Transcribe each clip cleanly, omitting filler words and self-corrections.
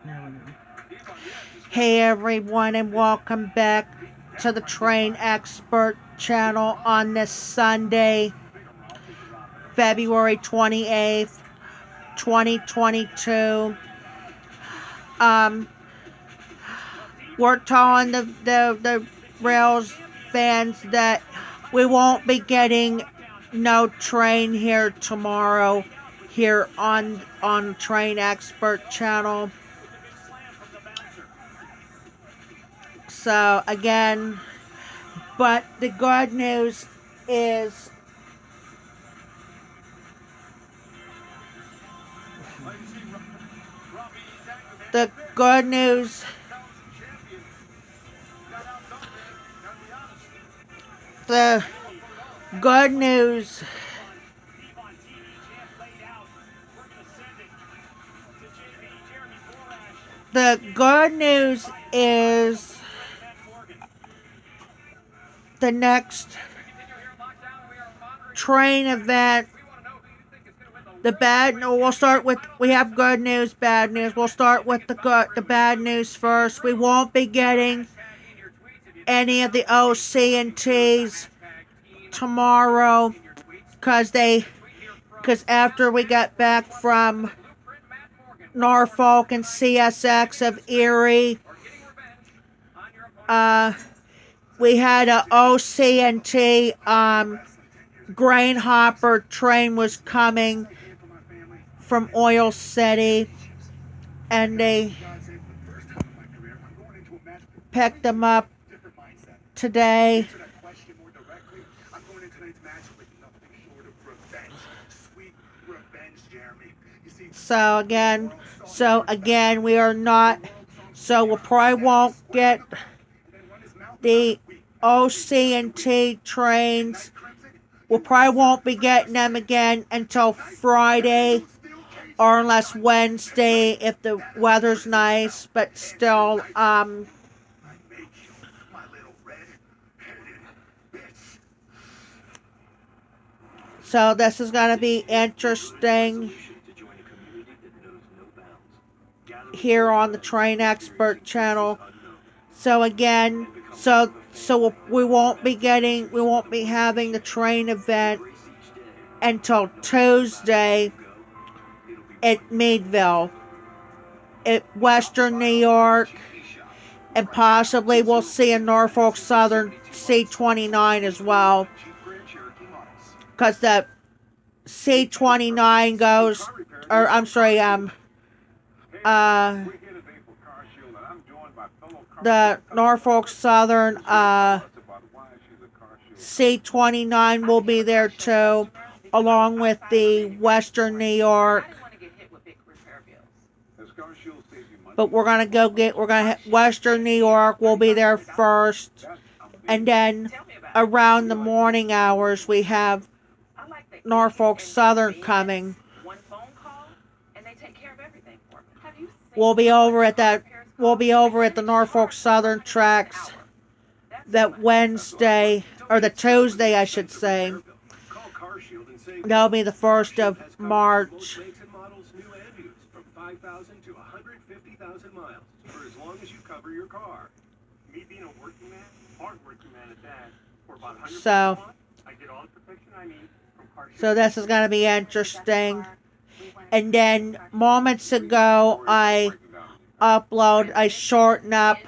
There we go. Hey everyone, and welcome back to the Train Expert channel on this Sunday, February 28th, 2022. Um, we're telling the Rails fans that we won't be getting no train here tomorrow here on Train Expert channel. So again, but the good news is the good news the good news the good news is the next train event. The bad no, we'll start with we have good news, bad news. We'll start with the bad news first. We won't be getting any of the OC&Ts tomorrow because after we got back from Norfolk and CSX of Erie, we had a OC&T grain hopper train was coming from Oil City, and they picked them up today. So again, we are not. So we probably won't get the OC&T trains. We probably won't be getting them again until Friday, or unless Wednesday if the weather's nice. But still, so this is gonna be interesting here on the Train Expert channel. So again, so we won't be having the train event until Tuesday at Meadville, at Western New York, and possibly we'll see a Norfolk Southern C29 as well, because the C29 goes, or I'm sorry, the Norfolk Southern C29 will be there too, along with the Western New York. But Western New York will be there first, and then around the morning hours we have Norfolk Southern coming. We'll be over at the Norfolk Southern tracks that Wednesday, or the Tuesday I should say. That'll be the 1st of March. So this is going to be interesting. And then moments ago I shortened up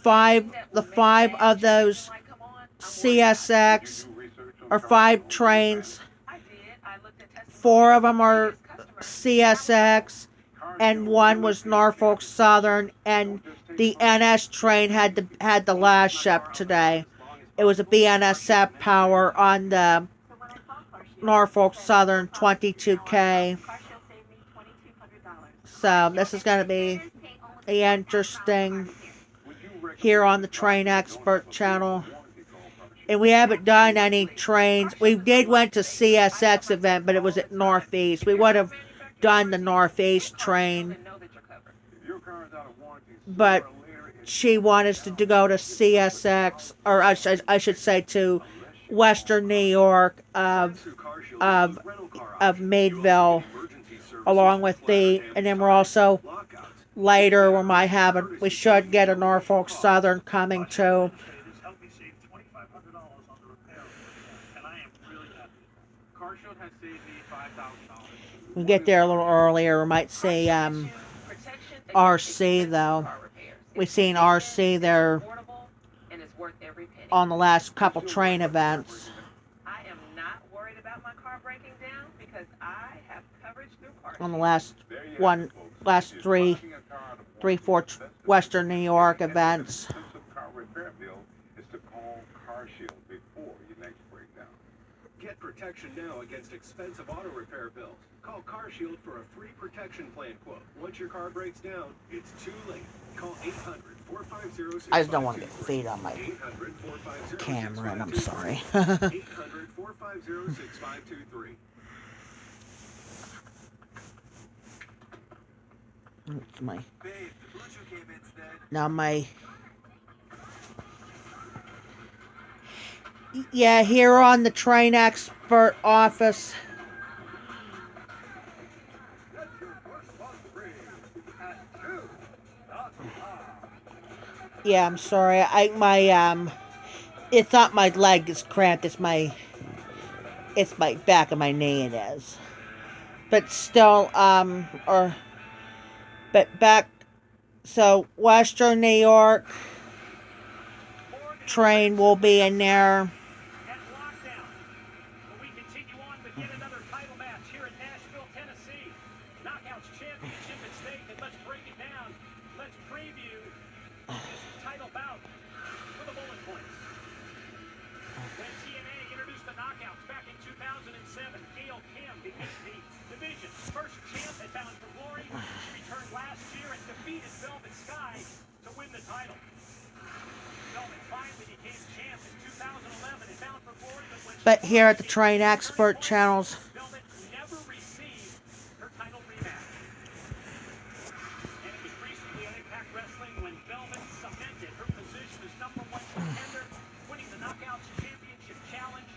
the five of those CSX, or 5 trains. 4 of them are CSX, and 1 was Norfolk Southern, and the NS train had the last ship today. It was a BNSF power on the Norfolk Southern 22K. So this is going to be interesting here on the Train Expert channel. And we haven't done any trains. We went to CSX event, but it was at Northeast. We would have done the Northeast train, but she wanted us to go to CSX, or I should say to Western New York of Meadville, along with and then we're also later we should get a Norfolk Southern coming too. We get there a little earlier. We might see RC though. We've seen RC there on the last couple train events. On the last three, four Western New York events. Get protection now against expensive auto repair bills. Call CarShield for a free protection plan quote. Once your car breaks down, it's too late. Call 800-450-6523. I just don't want to get feet on my camera, and I'm sorry. 800-450-6523. It's my... Now my... Yeah, here on the train expert office. Yeah, I'm sorry. It's not my leg is cramped. It's my back of my knee. It is. But still, but back. So Western New York train will be in there. We continue on with yet another title match here in Nashville, Tennessee. Knockouts Championship at stake, and let's break it down. Let's preview this title bout with the bullet points. When TNA introduced the Knockouts back in 2007, Gail Kim became the division's first champ at Bound for Glory. She returned last year and defeated Velvet Sky to win the title. Velvet finally became champ in 2011 at Bound for Glory, but here at the Train Expert channels, Velvet never received her title rematch. And it was recently on Impact Wrestling when Velvet cemented her position as #1 contender, winning the Knockouts Championship Challenge.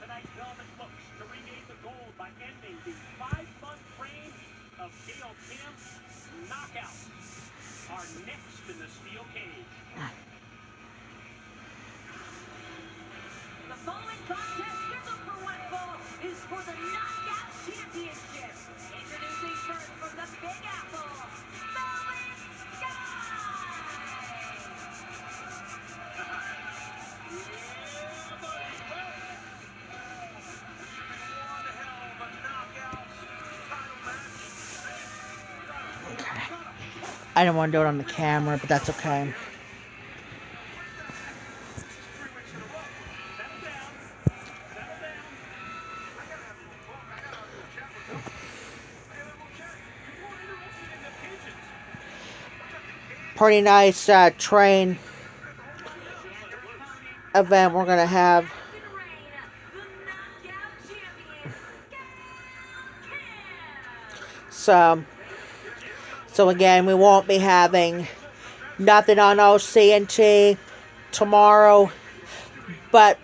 Tonight, Velvet looks to regain the gold by ending the 5-month reign of Gail Kim. Knockouts are next in the steel cage. The following contest scheduled for one fall is for the Knockout Championship. Introducing first from the Big Apple, Velvet Sky! I didn't want to do it on the camera, but that's okay. Pretty nice train event we're gonna have. So again, we won't be having nothing on OC&T tomorrow, but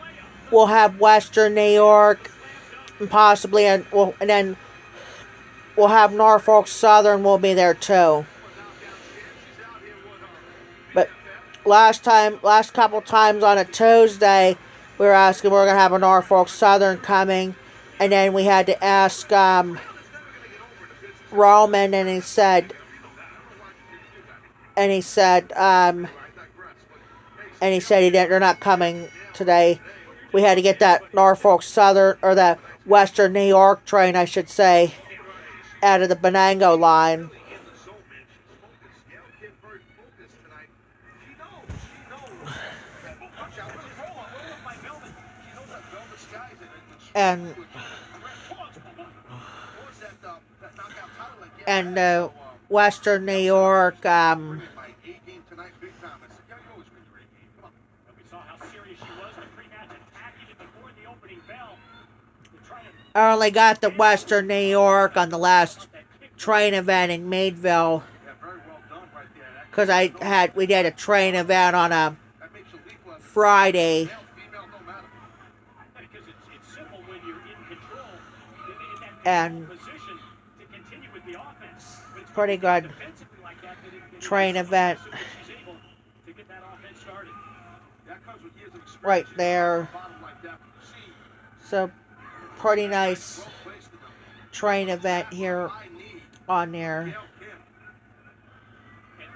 we'll have Western New York and possibly, and then we'll have Norfolk Southern will be there too. But last couple times on a Tuesday, we were asking we're gonna have a Norfolk Southern coming, and then we had to ask Roman, and he said they're not coming today. We had to get that Norfolk Southern, or the Western New York train, I should say, out of the Benango line. And Western New York, I only got the Western New York on the last train event in Meadville, because we did a train event on a Friday. And pretty good. train event right there. So pretty nice train event here on there. And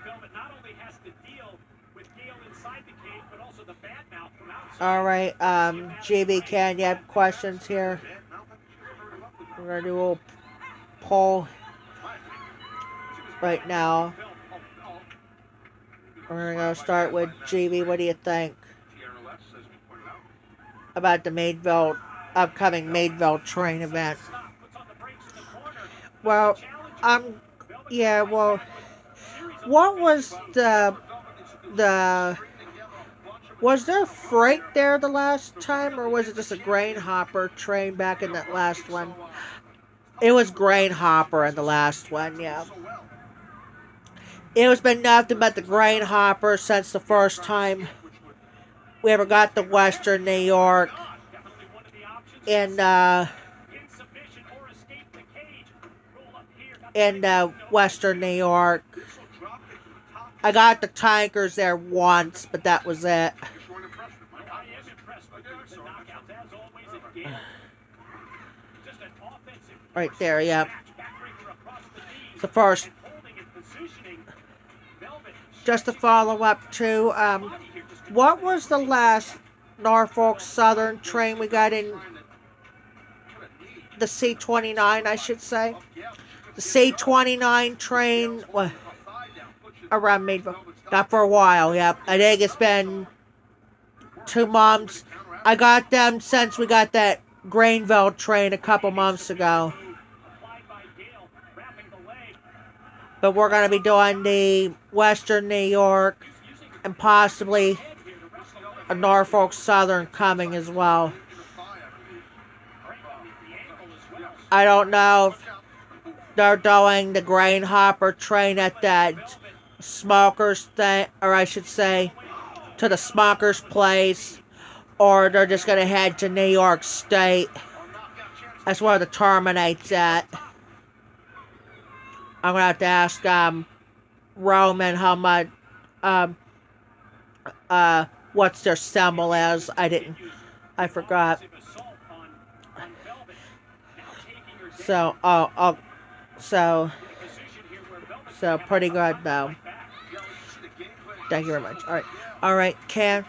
Velvet not only has to deal with Gale inside the cage, but also the bad mouth from outside. All right, GB, Ken, you have questions here? We're gonna do a little poll right now. We're gonna start with GB. What do you think about the Meadville upcoming Meadville train event? Well, yeah. Well, what was the was there freight there the last time, or was it just a grain hopper train back in that last one? It was grain hopper in the last one, yeah. It has been nothing but the grain hopper since the first time we ever got to Western New York. In Western New York. I got the tankers there once, but that was it. Right there, yeah. The first. Just to follow up to, what was the last Norfolk Southern train we got in? The C29, I should say. The C29 train around Meadville. Not for a while, yep. I think it's been 2 months. I got them since we got that Greenville train a couple months ago. But we're going to be doing the Western New York and possibly a Norfolk Southern coming as well. I don't know if they're doing the grain hopper train at that smokers thing, or I should say, to the smokers place, or they're just going to head to New York State. That's where the terminate's at. I'm going to have to ask Roman how much, what's their symbol is. I forgot. So, so pretty good though. Thank you very much. All right, Ken.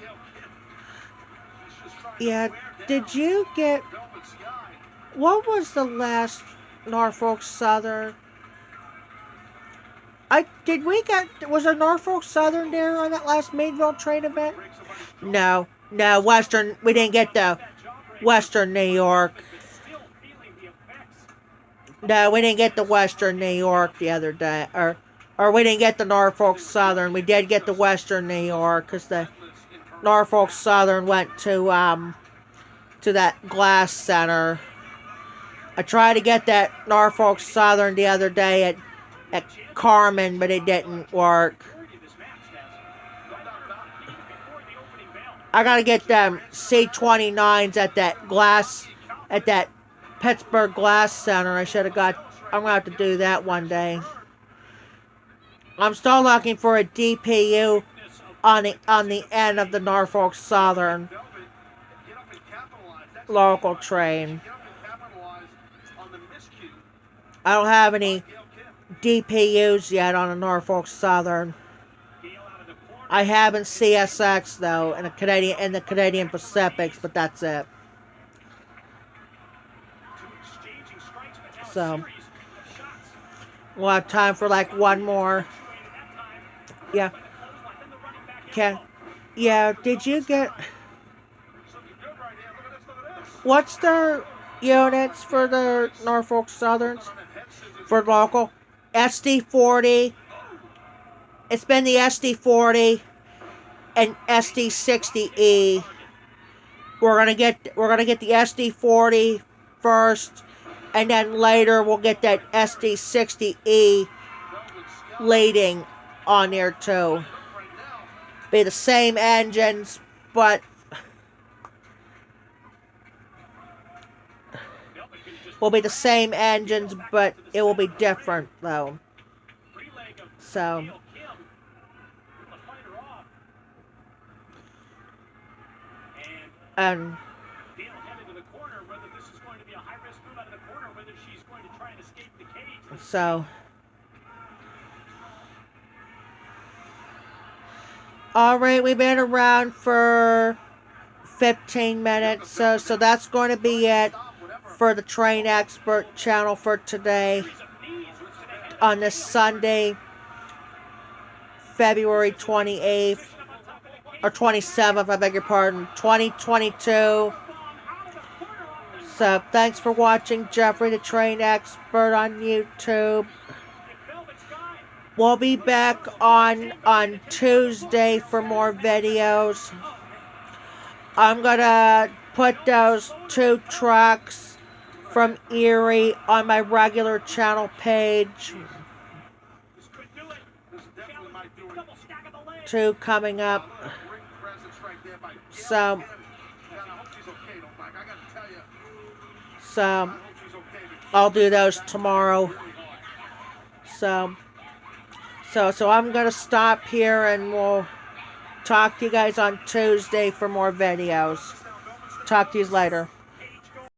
Yeah, did you get? What was the last Norfolk Southern? Was there Norfolk Southern there on that last Meadville train event? No, Western. We didn't get the Western New York. No, we didn't get the Western New York the other day, or we didn't get the Norfolk Southern. We did get the Western New York because the Norfolk Southern went to that glass center. I tried to get that Norfolk Southern the other day at Carmen, but it didn't work. I gotta get them C29s at that Pittsburgh Glass Center. I'm gonna have to do that one day. I'm still looking for a DPU on the end of the Norfolk Southern local train. I don't have any DPUs yet on a Norfolk Southern. I have in CSX though, in the Canadian Pacifics, but that's it. So we'll have time for like one more. Yeah. Ken. Yeah, did you get? What's their units for the Norfolk Southerns? For local? SD40. It's been the SD40 and SD60E. We're gonna get the SD40 first, and then later we'll get that SD60E leading on there too. Be the same engines, but it will be different though. So And Deal headed to the corner, whether this is going to be a high-risk move out of the corner, whether she's going to try and escape the cage. so, all right, we've been around for 15 minutes, so that's going to be it for the Train Expert channel for today on this Sunday, February 28th, or 27th, I beg your pardon, 2022. So, thanks for watching Jeffrey the Train Expert on YouTube. We'll be back on Tuesday for more videos. I'm gonna put those 2 trucks from Erie on my regular channel page. 2 coming up. So I'll do those tomorrow. So I'm gonna stop here and we'll talk to you guys on Tuesday for more videos. Talk to you later.